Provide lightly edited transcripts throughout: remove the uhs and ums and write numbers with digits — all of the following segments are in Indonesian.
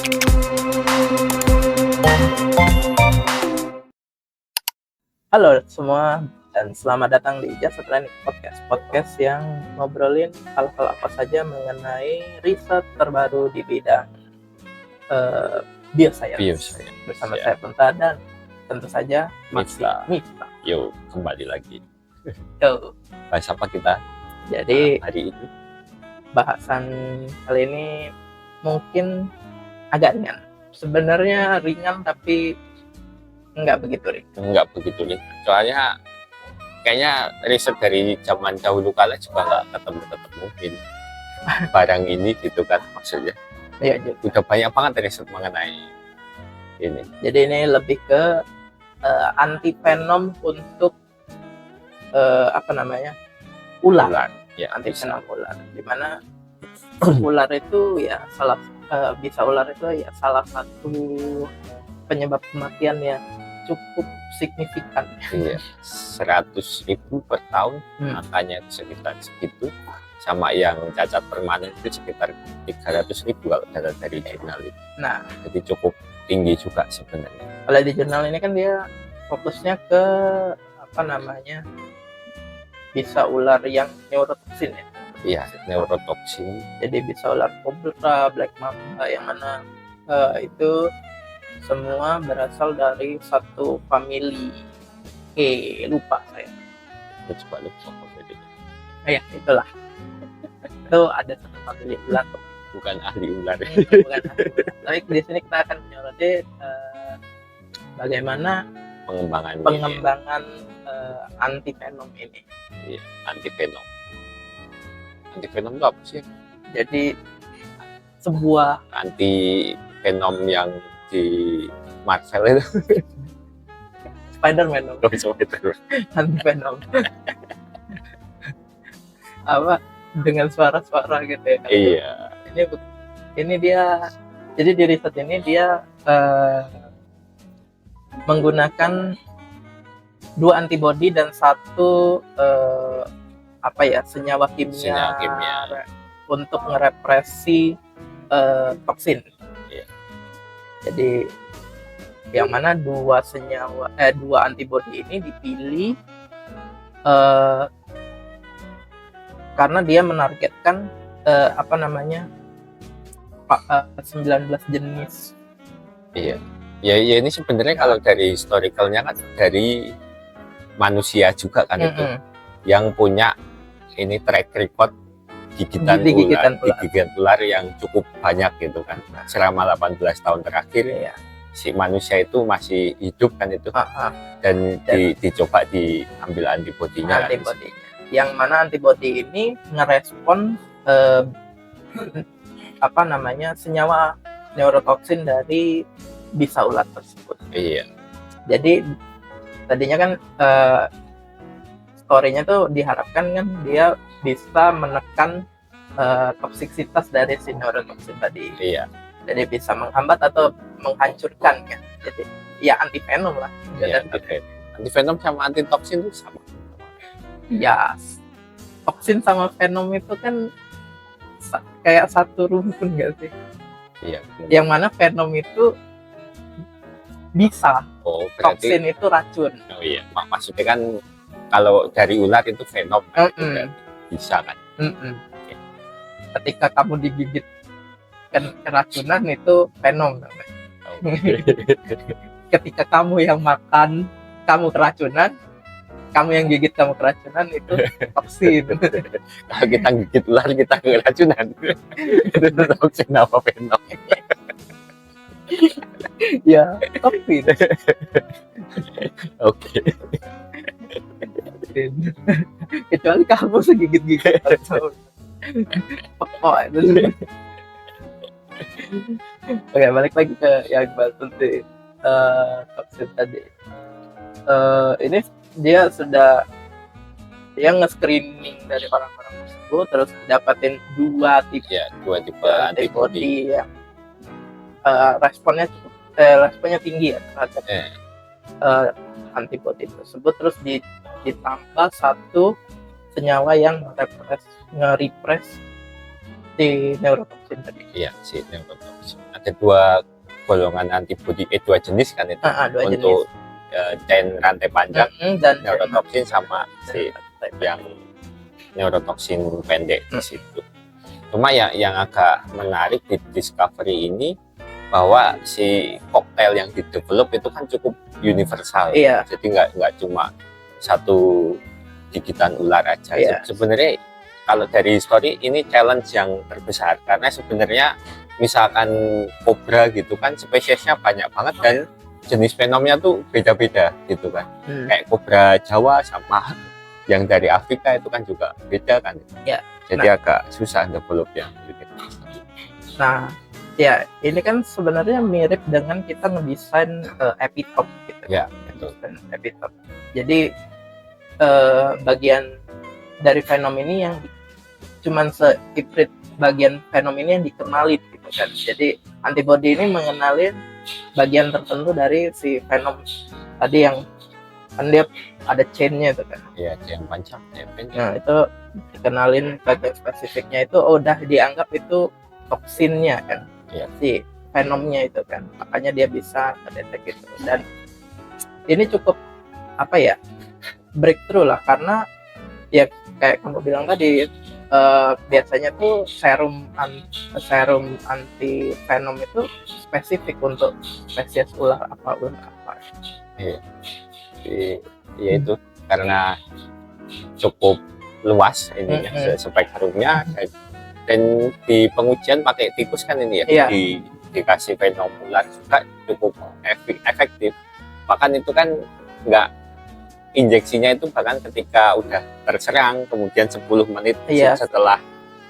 Halo semua dan selamat datang di Just a Training Podcast yang ngobrolin hal-hal apa saja mengenai riset terbaru di bidang bioscience. Bersama saya Punta dan tentu saja Mifta. Yuk, kembali lagi. Bahas apa kita Jadi hari ini? bahasan kali ini mungkin agak ringan. Sebenarnya ringan tapi nggak begitu ringan. Soalnya kayaknya riset dari zaman dahulu kala juga nggak ketemu mungkin barang ini gitu kan maksudnya. Iya, jadi. Udah banyak banget riset mengenai ini. Jadi ini lebih ke antivenom untuk ular. Ya, Antivenom ular. Dimana ular itu ya ular itu ya salah satu penyebab kematian yang cukup signifikan. Iya, 100.000 per tahun, angkanya sekitar segitu. Sama yang cacat permanen itu sekitar 300.000 kalau data dari jurnal itu. Nah, jadi cukup tinggi juga sebenarnya. Kalau di jurnal ini kan dia fokusnya ke bisa ular yang neurotoksin ya. Iya, neurotoksin. Jadi bisa ular kobra, black mamba yang mana itu semua berasal dari satu famili. Lupa saya. Coba lupa famili. Ya, itulah. Itu ada satu famili ular. Bukan ahli ular. Bukan. Tapi di sini kita akan menyoroti bagaimana pengembangan antivenom ini. Iya, antivenom. Antivenom itu apa sih? Jadi sebuah antivenom yang di Marvel itu Spider-Man. Antivenom. Apa dengan suara-suara gitu ya? Iya. Ini dia. Jadi di riset ini dia menggunakan 2 antibodi dan 1 senyawa kimia untuk ngerepresi toksin. Iya. Jadi yang mana 2 antibodi ini dipilih karena dia menargetkan 19 jenis. Iya. Ya ini sebenarnya kalau dari historicalnya kan dari manusia juga kan itu yang punya ini track record gigitan ular yang cukup banyak gitu kan. Selama 18 tahun terakhir ya, si manusia itu masih hidup kan itu. Dan dicoba diambil antibodinya. Yang mana antibodi ini ngerespon senyawa neurotoksin dari bisa ular tersebut. Iya. Jadi tadinya kan story-nya tuh diharapkan kan dia bisa menekan toksisitas dari si neurotoksin tadi. Iya. Jadi bisa menghambat atau menghancurkan kan. Jadi ya antivenom lah. Iya, antivenom sama antitoksin itu sama. Ya, toksin sama venom itu kan kayak satu rumpun nggak sih? Iya. Yang mana venom itu bisa. Berarti toksin itu racun. Oh iya, maksudnya kan kalau dari ular itu venom kan, bisa kan. Ketika kamu digigit keracunan itu venom. Ketika kamu yang makan kamu keracunan, kamu yang gigit kamu keracunan itu toksin. Kalau kita gigit ular kita keracunan. Itu toksin apa venom? Ya, toksin. Oke. Kecuali kamu segigit-gigit atau pokok itu. Oke, balik lagi ke yang bahas toksin tadi. Ini dia nge-screening dari orang-orang tersebut, terus dapatin 2 tipe antibody yang responnya tinggi ya terhadap antibody tersebut. Terus ditambah 1 senyawa yang nge-repress si neurotoksin tadi. Iya, si neurotoksin. ada dua golongan antibodi, dua jenis kan itu Dua untuk chain rantai panjang dan neurotoksin sama si yang neurotoksin pendek di situ. Cuma yang agak menarik di Discovery ini bahwa si koktail yang didevelop itu kan cukup universal. Iya. Jadi nggak cuma satu gigitan ular aja. Iya. Sebenarnya kalau dari story ini challenge yang terbesar karena sebenarnya misalkan kobra gitu kan spesiesnya banyak banget dan jenis fenomnya tuh beda-beda gitu kan. Kayak kobra Jawa sama yang dari Afrika itu kan juga beda kan. Ya. Jadi agak susah develop yang gitu. Nah, ya ini kan sebenarnya mirip dengan kita ngedesain epitop gitu. Ya, betul. Epitop. Jadi bagian dari fenom ini yang cuman seiprit bagian fenom ini yang dikenali gitu kan. Jadi antibody ini mengenalin bagian tertentu dari si fenom tadi yang kan dia ada chainnya itu kan. Iya, chain panjang. Nah itu dikenalin bagian spesifiknya itu udah dianggap itu toksinnya kan. Iya. Si fenomnya itu kan. Makanya dia bisa mendetek itu. Dan ini cukup apa ya, breakthrough lah karena ya kayak kamu bilang tadi biasanya tuh serum anti venom itu spesifik untuk spesies ular apa. Iya. Ya itu karena cukup luas ini spektrumnya dan di pengujian pakai tikus kan ini ya. Iya. Dikasih venom ular juga cukup efektif. Bahkan itu kan nggak injeksinya itu bahkan ketika udah terserang kemudian 10 menit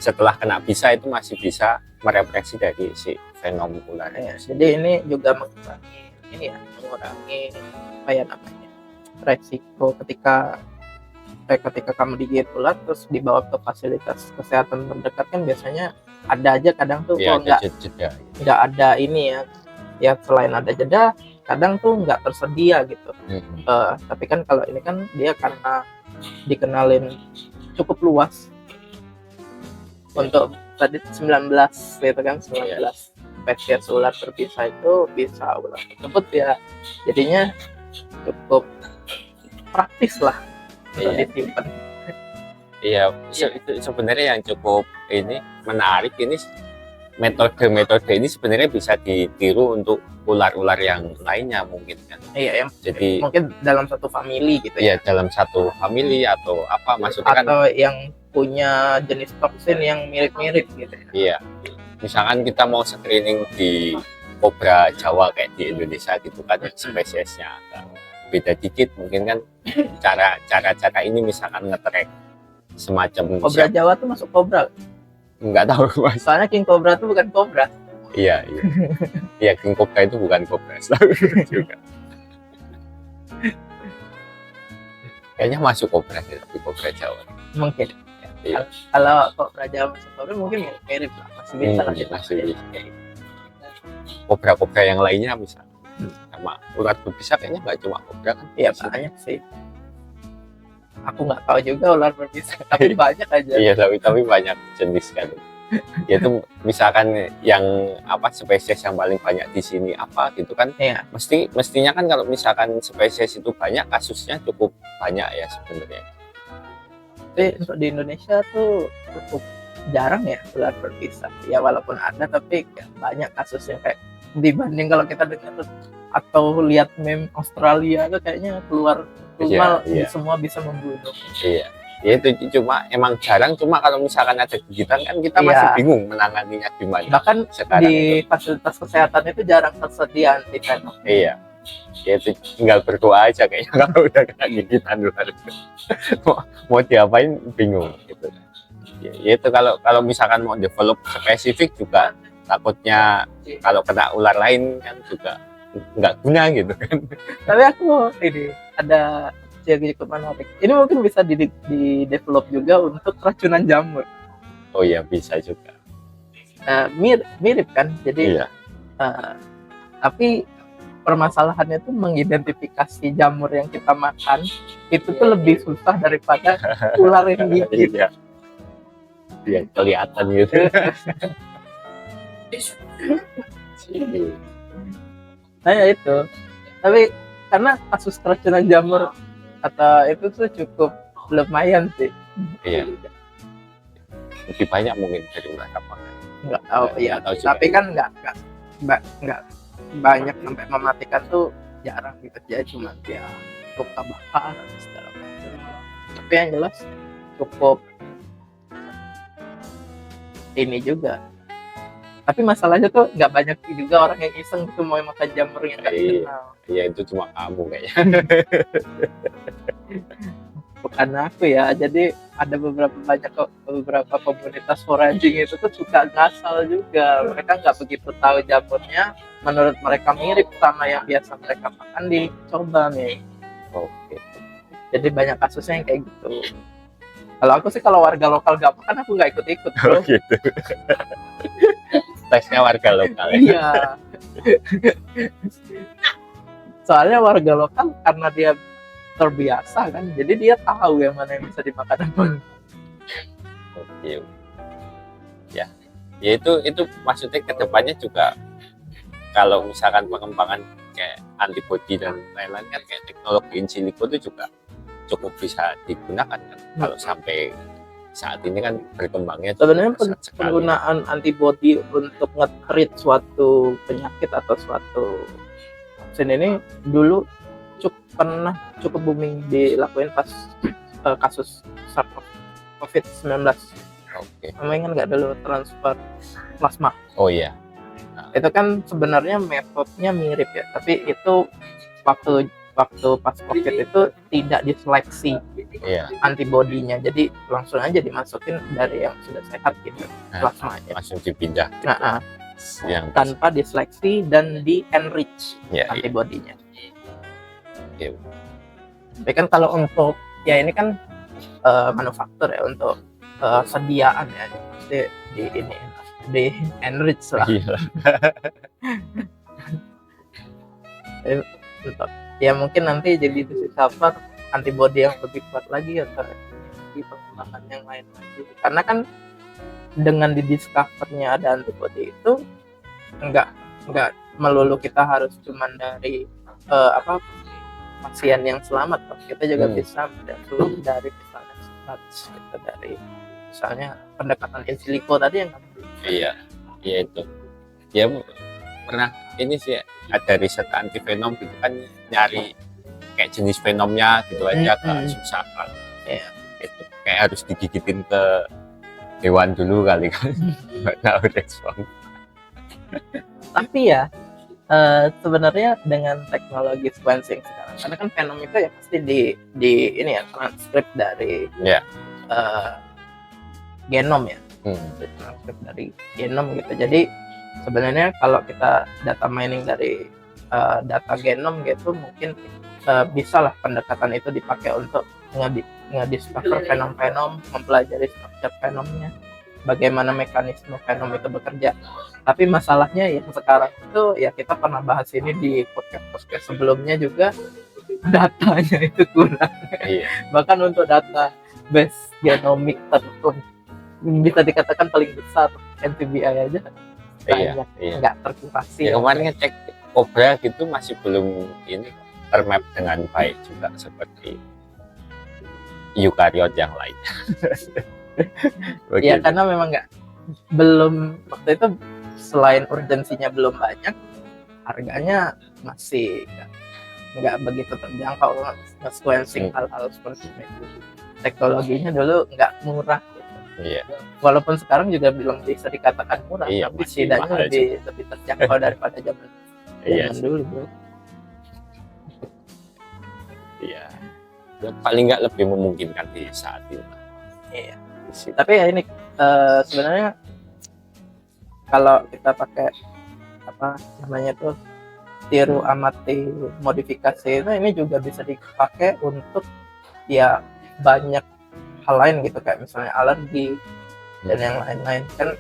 setelah kena bisa itu masih bisa merepresi dari si venom ular. Jadi ini juga mengurangi apa ya namanya resiko ketika kamu digigit ular terus dibawa ke fasilitas kesehatan terdekat kan biasanya ada aja kadang tuh kok nggak ada ini ya selain ada jeda kadang tuh nggak tersedia gitu. Tapi kan kalau ini kan dia karena dikenalin cukup luas untuk tadi 19 gitu kan 19 spesies ular terpisah itu bisa ular tersebut ya jadinya cukup praktis lah untuk disimpan. Iya, itu sebenarnya yang cukup ini menarik ini metode ini sebenarnya bisa ditiru untuk ular-ular yang lainnya mungkin kan. Iya, jadi mungkin dalam satu famili gitu ya. Iya, dalam satu famili atau apa maksudnya kan. Atau yang punya jenis toksin yang mirip-mirip gitu ya. Iya. Misalkan kita mau screening di kobra Jawa kayak di Indonesia gitu kan spesiesnya agak beda dikit mungkin kan cara ini misalkan nge-track semacam kobra Jawa tuh masuk kobra. Enggak tahu Mas. Soalnya king cobra itu bukan kobra. Iya. Iya, king cobra itu bukan kobra juga. Kayaknya masuk kobra di kobra Jawa. Mungkin. Iya. Kalau kobra Jawa masuk kobra mungkin mirip lah. Masih bisa lah kita. Kobra-kobra yang lainnya bisa. Sama ular berbisa kayaknya nggak cuma kobra kan? Iya banyak sih. Aku nggak tahu juga ular berbisa, tapi banyak aja. Iya, tapi banyak jenis kan. Yaitu misalkan yang apa spesies yang paling banyak di sini apa gitu kan? Iya. Mestinya kan kalau misalkan spesies itu banyak kasusnya cukup banyak ya sebenarnya. Tapi untuk di Indonesia tuh cukup jarang ya ular berbisa. Ya walaupun ada tapi banyak kasusnya kayak dibanding kalau kita dengar atau lihat meme Australia tuh kayaknya keluar semua bisa membunuh. Iya. Ya itu cuma emang jarang cuma kalau misalkan ada gigitan kan kita masih bingung menanganinya gimana. Bahkan di fasilitas kesehatan itu jarang tersedia antivenom. Iya. Ya itu tinggal berdoa aja kayaknya kalau udah kena gigitan ular. mau diapain bingung gitu. Ya itu kalau misalkan mau develop spesifik juga takutnya kalau kena ular lain kan juga nggak guna gitu kan. Tapi aku ini ada cukup menarik. Ini mungkin bisa di develop juga untuk racunan jamur. Oh iya bisa juga. Mirip kan. Jadi tapi permasalahannya tuh mengidentifikasi jamur yang kita makan itu tuh lebih susah daripada ular yang gigit. Iya kelihatan gitu. Nah ya itu, tapi karena kasus keracunan jamur atau itu tuh cukup lumayan sih. Iya. Lebih banyak mungkin dari lapangan. Nggak tahu ya, tapi kan nggak banyak sampai mematikan tuh jarang gitu aja, cuma ya luka bakar atau segala macam. Tapi yang jelas cukup ini juga. Tapi masalahnya tuh nggak banyak juga orang yang iseng gitu mau makan jamur yang nggak dikenal. Iya, itu cuma kamu kayaknya. Bukan aku ya, jadi ada beberapa komunitas foraging itu tuh suka ngasal juga. Mereka nggak begitu tahu jamurnya, menurut mereka mirip sama yang biasa mereka makan, dicoba nih. Oke. Jadi banyak kasusnya yang kayak gitu. Kalau aku sih, kalau warga lokal nggak makan, aku nggak ikut-ikut. Oh gitu. Tesnya warga lokal. Iya. Soalnya warga lokal karena dia terbiasa kan, jadi dia tahu yang mana yang bisa dimakan apa. Oke. Ya itu maksudnya kedepannya juga kalau misalkan pengembangan kayak antibody dan lain-lain kan, kayak teknologi in silico itu juga cukup bisa digunakan kan. Kalau sampai saat ini kan berkembangnya sebenarnya penggunaan antibody untuk nge-treat suatu penyakit atau suatu vaksin ini dulu cukup booming dilakuin pas kasus COVID-19. Oke. Namanya nggak dulu transfer plasma. Oh iya. Itu kan sebenarnya metodenya mirip ya, tapi itu waktu pas COVID itu tidak diseleksi antibodinya, jadi langsung aja dimasukin dari yang sudah sehat gitu, plasmanya. Langsung dipindah. Gitu. Yang tanpa diseleksi dan di enrich antibodinya. Iya. Tapi kan kalau untuk ya ini kan manufaktur ya, untuk sediaan ya, pasti di enrich lah. Untuk ya mungkin nanti jadi discover antibody yang lebih kuat lagi atau di pengembangan yang lain lagi. Karena kan dengan di discovernya ada antibody itu enggak melulu kita harus cuman dari pasien yang selamat, kita juga bisa mendevelop dari misalnya gitu, dari misalnya pendekatan in silico tadi yang iya itu ya pernah ini sih ada riset anti venom gitu kan, nyari kayak jenis venomnya gitu aja susah kan. Itu kayak harus digigitin ke hewan dulu kali kan. Nggak tahu respon. Tapi ya sebenarnya dengan teknologi sequencing sekarang, karena kan venom itu ya pasti di ini ya transkrip dari genom ya, transkrip dari genom gitu. Jadi sebenarnya kalau kita data mining dari data genom gitu, mungkin bisa lah pendekatan itu dipakai untuk ngediscover venom-venom, mempelajari struktur venomnya, bagaimana mekanisme venom itu bekerja. Tapi masalahnya yang sekarang itu ya, kita pernah bahas ini di podcast sebelumnya juga, datanya itu kurang. Bahkan untuk data base genomik tertentu bisa dikatakan paling besar, NCBI aja banyak nggak terkurasi. Ya, kemarin ngecek Cobra gitu masih belum ini termap dengan baik juga seperti eukariot yang lain. Ya karena memang belum waktu itu, selain urgensinya belum banyak, harganya masih nggak begitu terjangkau sequencing hal-hal seperti itu. Teknologinya dulu nggak murah gitu. Walaupun sekarang juga belum bisa dikatakan murah, tapi setidaknya lebih terjangkau daripada zaman dulu, bro. Iya. Ya, paling nggak lebih memungkinkan di saat ini. Iya. Tapi ya ini sebenarnya kalau kita pakai apa namanya tuh tiru amati modifikasi itu, ini juga bisa dipakai untuk ya banyak hal lain gitu, kayak misalnya alergi dan yang lain-lain kan.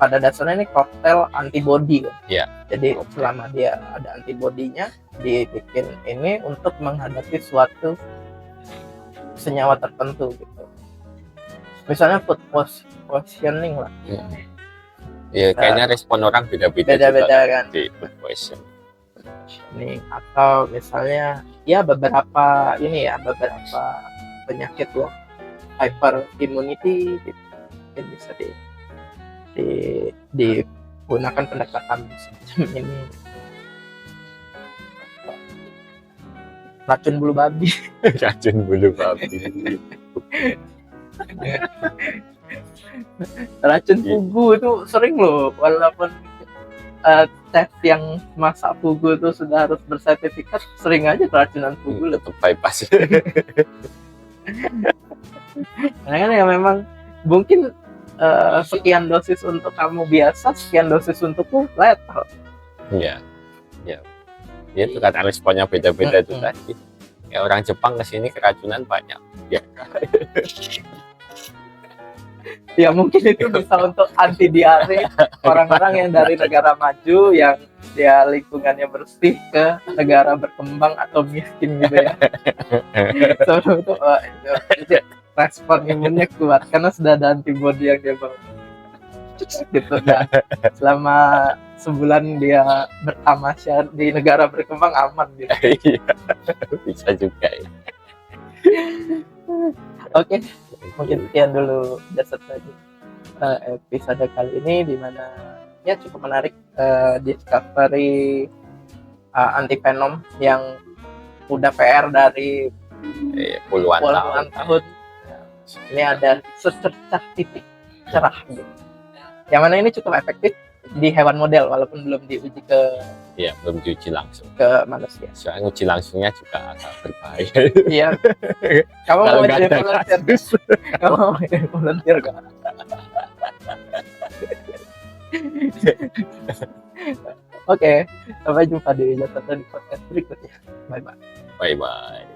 Pada dasarnya ini koktail antibody kan. Jadi selama dia ada antibodinya, dibikin ini untuk menghadapi suatu senyawa tertentu gitu. Misalnya food poisoning lah. Ya, kayaknya respon orang beda-beda beda-beda juga kan di food poison. nih, atau misalnya ya beberapa penyakit yang hyperimmunity gitu. Mungkin bisa digunakan pendekatan semacam ini. Racun bulu babi. Racun bulu babi. Racun fugu itu sering loh, walaupun chef yang masak fugu itu sudah harus bersertifikat, sering aja keracunan fugu tetap bypass. Karena kan ya memang mungkin sekian dosis untuk kamu biasa, sekian dosis untukku lethal. Iya. Ya. Ya itu kan responnya beda-beda itu tadi. Ya orang Jepang kesini keracunan banyak. Ya. Ya mungkin itu bisa untuk anti diare orang-orang yang dari negara maju yang dia lingkungannya bersih ke negara berkembang atau miskin gitu ya. So itu respon imunnya kuat karena sudah ada antibody yang dia bawa. Gitu kan. Selama sebulan dia bertamasya di negara berkembang aman gitu. Bisa juga ya. Oke, mungkin sekian dulu Jasad tadi episode kali ini, di mana ya cukup menarik discovery antivenom yang udah PR dari puluhan tahun. Ini ada secercah titik cerah gitu. Yang mana ini cukup efektif di hewan model walaupun belum diuji belum diuji langsung ke manusia. Soalnya uji langsungnya juga agak berbahaya. Iya. Kamu mau jadi volunteer? Kamu mau jadi volunteer gak? Oke, sampai jumpa di podcast berikutnya. Bye bye. Bye bye.